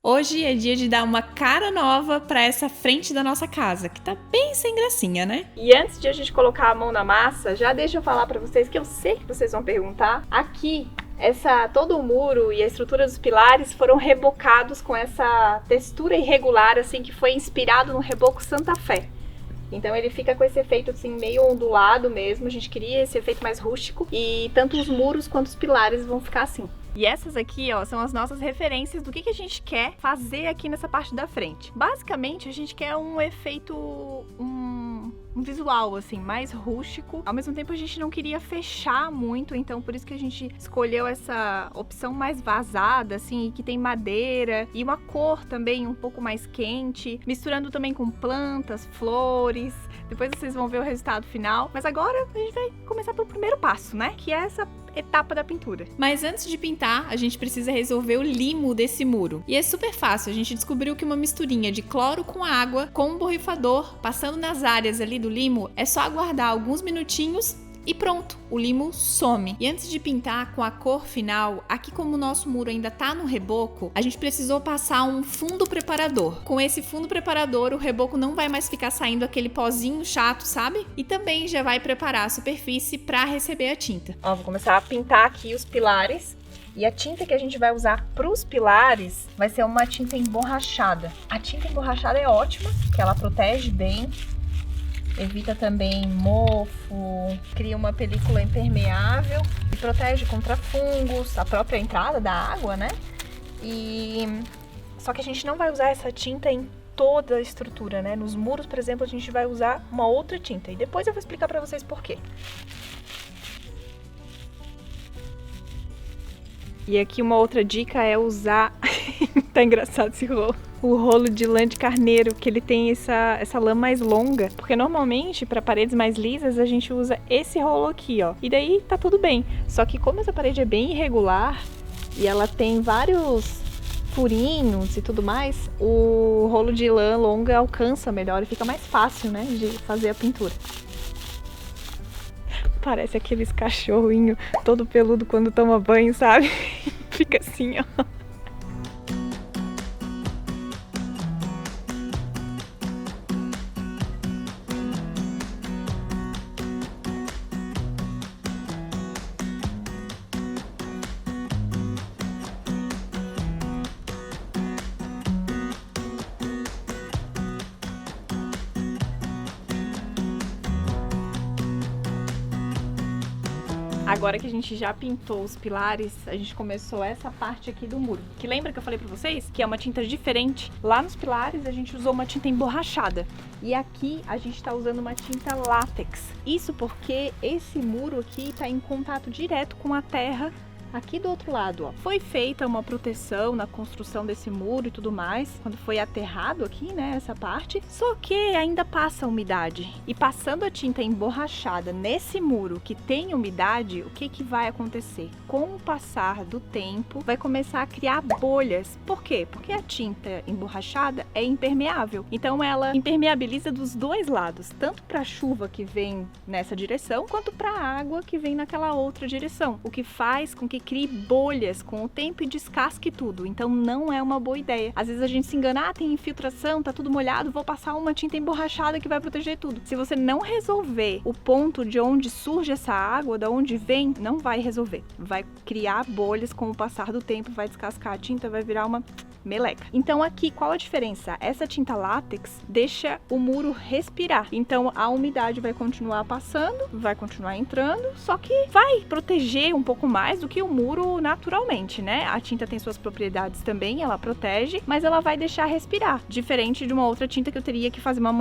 Hoje é dia de dar uma cara nova pra essa frente da nossa casa, que tá bem sem gracinha, né? E antes de a gente colocar a mão na massa, já deixa eu falar pra vocês que eu sei que vocês vão perguntar. Aqui, todo o muro e a estrutura dos pilares foram rebocados com essa textura irregular, assim, que foi inspirado no reboco Santa Fé. Então ele fica com esse efeito assim meio ondulado mesmo, a gente queria esse efeito mais rústico e tanto os muros quanto os pilares vão ficar assim. E essas aqui, ó, são as nossas referências do que a gente quer fazer aqui nessa parte da frente. Basicamente, a gente quer um efeito, um visual, assim, mais rústico. Ao mesmo tempo, a gente não queria fechar muito, então por isso que a gente escolheu essa opção mais vazada, assim, que tem madeira e uma cor também um pouco mais quente, misturando também com plantas, flores. Depois vocês vão ver o resultado final. Mas agora a gente vai começar pelo primeiro passo, né? Que é essa etapa da pintura. Mas antes de pintar, a gente precisa resolver o limo desse muro. E é super fácil, a gente descobriu que uma misturinha de cloro com água, com um borrifador, passando nas áreas ali do limo, é só aguardar alguns minutinhos e pronto, o limo some. E antes de pintar com a cor final, aqui como o nosso muro ainda tá no reboco, a gente precisou passar um fundo preparador. Com esse fundo preparador, o reboco não vai mais ficar saindo aquele pozinho chato, sabe? E também já vai preparar a superfície para receber a tinta. Ó, vou começar a pintar aqui os pilares. E a tinta que a gente vai usar para os pilares vai ser uma tinta emborrachada. A tinta emborrachada é ótima, porque ela protege bem. Evita também mofo, cria uma película impermeável e protege contra fungos, a própria entrada da água, né? Só que a gente não vai usar essa tinta em toda a estrutura, né? Nos muros, por exemplo, a gente vai usar uma outra tinta e depois eu vou explicar pra vocês por quê. E aqui uma outra dica é usar... tá engraçado esse rolo. O rolo de lã de carneiro, que ele tem essa lã mais longa. Porque normalmente, para paredes mais lisas, a gente usa esse rolo aqui, ó. E daí tá tudo bem. Só que como essa parede é bem irregular e ela tem vários furinhos e tudo mais, o rolo de lã longa alcança melhor e fica mais fácil, né, de fazer a pintura. Parece aqueles cachorrinhos todo peludo quando toma banho, sabe? Fica assim, ó. Agora que a gente já pintou os pilares, a gente começou essa parte aqui do muro. Que lembra que eu falei pra vocês? Que é uma tinta diferente. Lá nos pilares a gente usou uma tinta emborrachada. E aqui a gente tá usando uma tinta látex. Isso porque esse muro aqui tá em contato direto com a terra aqui do outro lado, ó. Foi feita uma proteção na construção desse muro e tudo mais, quando foi aterrado aqui, né, essa parte. Só que ainda passa umidade. E passando a tinta emborrachada nesse muro que tem umidade, o que vai acontecer? Com o passar do tempo, vai começar a criar bolhas. Por quê? Porque a tinta emborrachada é impermeável. Então ela impermeabiliza dos dois lados, tanto para a chuva que vem nessa direção, quanto para a água que vem naquela outra direção. O que faz com que crie bolhas com o tempo e descasque tudo. Então não é uma boa ideia. Às vezes a gente se engana, tem infiltração, tá tudo molhado, vou passar uma tinta emborrachada que vai proteger tudo. Se você não resolver o ponto de onde surge essa água, da onde vem, não vai resolver. Vai criar bolhas com o passar do tempo, vai descascar a tinta, vai virar uma meleca. Então aqui, qual a diferença? Essa tinta látex deixa o muro respirar. Então a umidade vai continuar passando, vai continuar entrando, só que vai proteger um pouco mais do que o muro naturalmente, né? A tinta tem suas propriedades também, ela protege, mas ela vai deixar respirar. Diferente de uma outra tinta que eu teria que fazer uma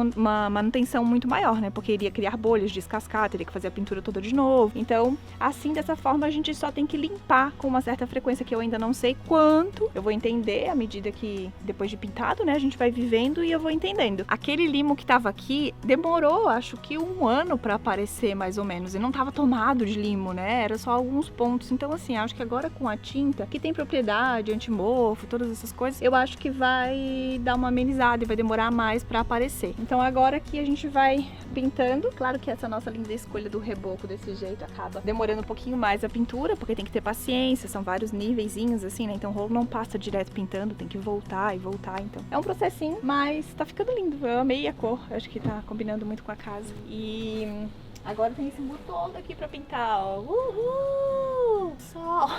manutenção muito maior, né? Porque iria criar bolhas, descascar, teria que fazer a pintura toda de novo. Então, assim, dessa forma, a gente só tem que limpar com uma certa frequência que eu ainda não sei quanto. Eu vou entender à medida que, depois de pintado, né? A gente vai vivendo e eu vou entendendo. Aquele limo que tava aqui demorou, acho que 1 ano pra aparecer, mais ou menos. E não tava tomado de limo, né? Era só alguns pontos. Então, assim, acho que agora com a tinta, que tem propriedade, antimorfo, todas essas coisas, eu acho que vai dar uma amenizada e vai demorar mais pra aparecer. Então agora aqui a gente vai pintando. Claro que essa nossa linda escolha do reboco desse jeito acaba demorando um pouquinho mais a pintura, porque tem que ter paciência, são vários níveiszinhos assim, né? Então o rolo não passa direto pintando, tem que voltar e voltar, então. É um processinho, mas tá ficando lindo. Eu amei a cor, acho que tá combinando muito com a casa. E agora tem esse muro todo aqui pra pintar, ó. Uhul! Sol!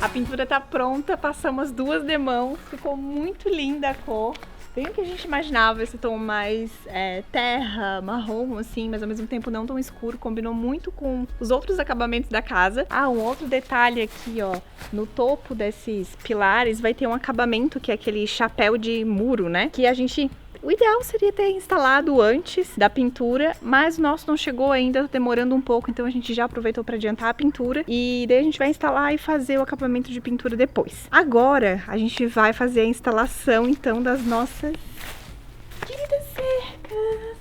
A pintura tá pronta, passamos 2 demãos, ficou muito linda a cor. Bem o que a gente imaginava, esse tom mais terra, marrom, assim, mas ao mesmo tempo não tão escuro, combinou muito com os outros acabamentos da casa. Ah, um outro detalhe aqui, ó, no topo desses pilares vai ter um acabamento que é aquele chapéu de muro, né? Que a gente... O ideal seria ter instalado antes da pintura, mas o nosso não chegou ainda, tá demorando um pouco, então a gente já aproveitou para adiantar a pintura e daí a gente vai instalar e fazer o acabamento de pintura depois. Agora a gente vai fazer a instalação então das nossas queridas cercas.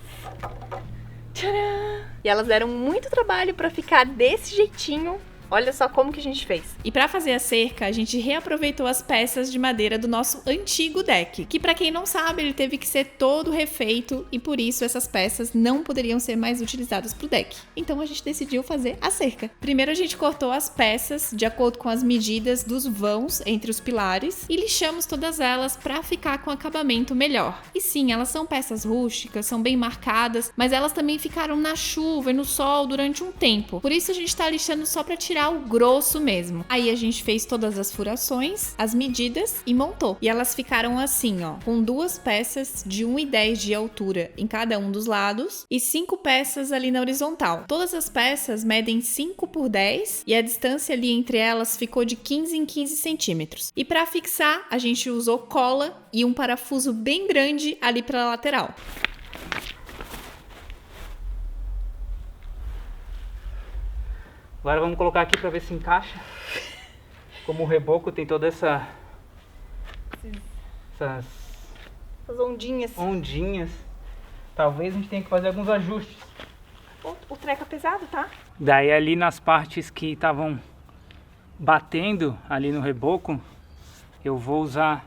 Tcharam! E elas deram muito trabalho para ficar desse jeitinho. Olha só como que a gente fez. E para fazer a cerca, a gente reaproveitou as peças de madeira do nosso antigo deck, que para quem não sabe, ele teve que ser todo refeito e por isso essas peças não poderiam ser mais utilizadas pro deck. Então a gente decidiu fazer a cerca. Primeiro a gente cortou as peças de acordo com as medidas dos vãos entre os pilares e lixamos todas elas para ficar com acabamento melhor. E sim, elas são peças rústicas, são bem marcadas, mas elas também ficaram na chuva e no sol durante um tempo. Por isso a gente tá lixando só para tirar o grosso mesmo. Aí a gente fez todas as furações, as medidas e montou. E elas ficaram assim, ó, com 2 peças de 1,10 de altura em cada um dos lados e 5 peças ali na horizontal. Todas as peças medem 5 por 10 e a distância ali entre elas ficou de 15 em 15 centímetros. E para fixar, a gente usou cola e um parafuso bem grande ali pela lateral. Agora vamos colocar aqui para ver se encaixa. Como o reboco tem toda essas ondinhas, talvez a gente tenha que fazer alguns ajustes. O treco é pesado, tá? Daí ali nas partes que estavam batendo ali no reboco, eu vou usar...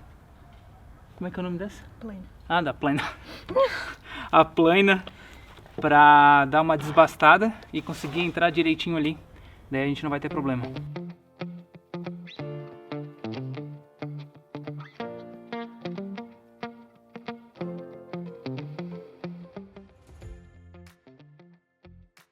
Como é que é o nome dessa? Plana. Ah, da plana. A plana para dar uma desbastada e conseguir entrar direitinho ali. Daí a gente não vai ter problema.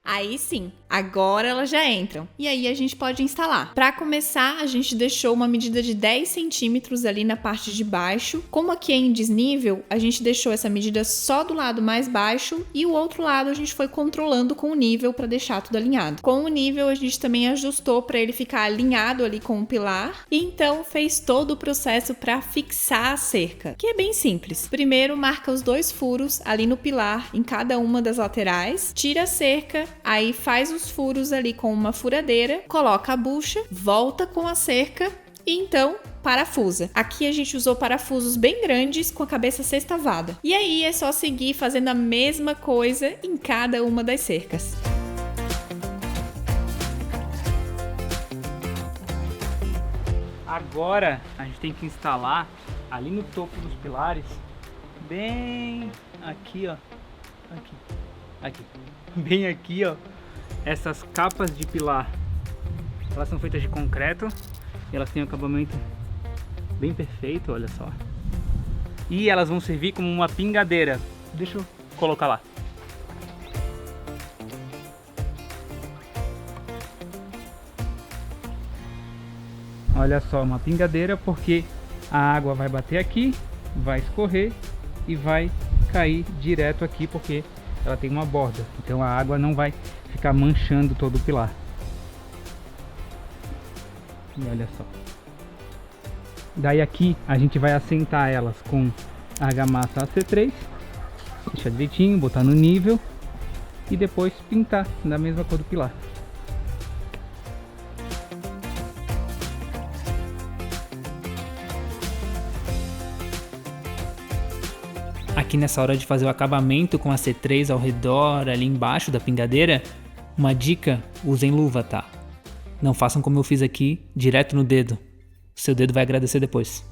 Aí sim, agora elas já entram. E aí a gente pode instalar. Para começar, a gente deixou uma medida de 10 centímetros ali na parte de baixo. Como aqui é em desnível, a gente deixou essa medida só do lado mais baixo e o outro lado a gente foi controlando com o nível para deixar tudo alinhado. Com o nível, a gente também ajustou para ele ficar alinhado ali com o pilar. E então fez todo o processo para fixar a cerca, que é bem simples. Primeiro, marca os 2 furos ali no pilar, em cada uma das laterais, tira a cerca. Aí faz os furos ali com uma furadeira, coloca a bucha, volta com a cerca e então parafusa. Aqui a gente usou parafusos bem grandes com a cabeça sextavada. E aí é só seguir fazendo a mesma coisa em cada uma das cercas. Agora a gente tem que instalar ali no topo dos pilares, bem aqui, ó. Aqui. Bem aqui, ó, essas capas de pilar. Elas são feitas de concreto e elas têm um acabamento bem perfeito, olha só. E elas vão servir como uma pingadeira. Deixa eu colocar lá. Olha só, uma pingadeira, porque a água vai bater aqui, vai escorrer e vai cair direto aqui, porque ela tem uma borda, então a água não vai ficar manchando todo o pilar. E olha só. Daí aqui a gente vai assentar elas com argamassa AC3, deixar direitinho, botar no nível e depois pintar da mesma cor do pilar. aqui nessa hora de fazer o acabamento com a C3 ao redor, ali embaixo da pingadeira, uma dica, usem luva, tá? Não façam como eu fiz aqui, direto no dedo. Seu dedo vai agradecer depois.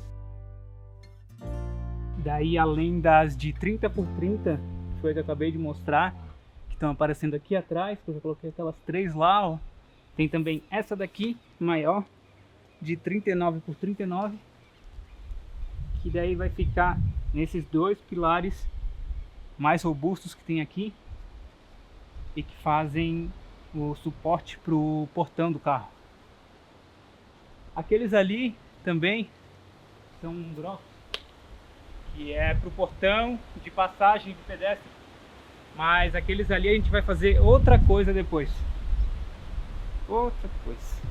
Daí, além das de 30 por 30, que foi que eu acabei de mostrar, que estão aparecendo aqui atrás, que eu já coloquei aquelas 3 lá, ó. Tem também essa daqui, maior, de 39 por 39, que daí vai ficar nesses 2 pilares mais robustos que tem aqui e que fazem o suporte para o portão do carro. Aqueles ali também são grossos, que é para o portão de passagem de pedestre, mas aqueles ali a gente vai fazer outra coisa depois. Outra coisa.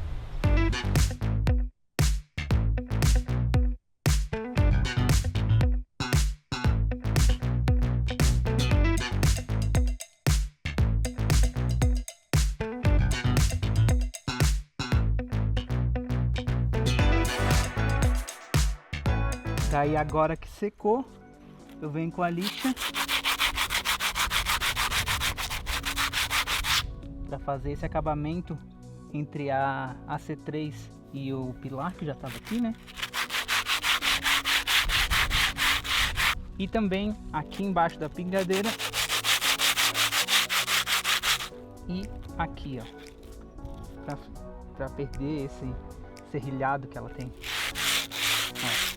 Daí agora que secou, eu venho com a lixa para fazer esse acabamento entre a C3 e o pilar que já estava aqui, né? E também aqui embaixo da pingadeira e aqui, ó, para perder esse serrilhado que ela tem. Ó.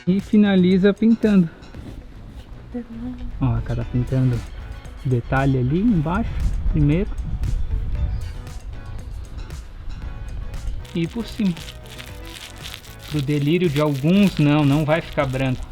E finaliza pintando. Ó, ela tá pintando detalhe ali embaixo primeiro e por cima. Pro delírio de alguns, não vai ficar branco.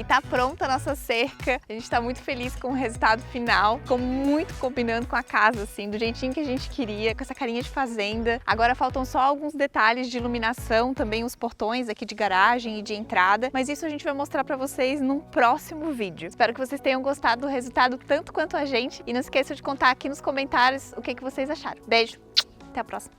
Tá pronta a nossa cerca, a gente tá muito feliz com o resultado final, ficou muito combinando com a casa, assim, do jeitinho que a gente queria, com essa carinha de fazenda. Agora faltam só alguns detalhes de iluminação, também os portões aqui de garagem e de entrada, mas isso a gente vai mostrar pra vocês num próximo vídeo. Espero que vocês tenham gostado do resultado tanto quanto a gente e não esqueçam de contar aqui nos comentários o que vocês acharam. Beijo, até a próxima!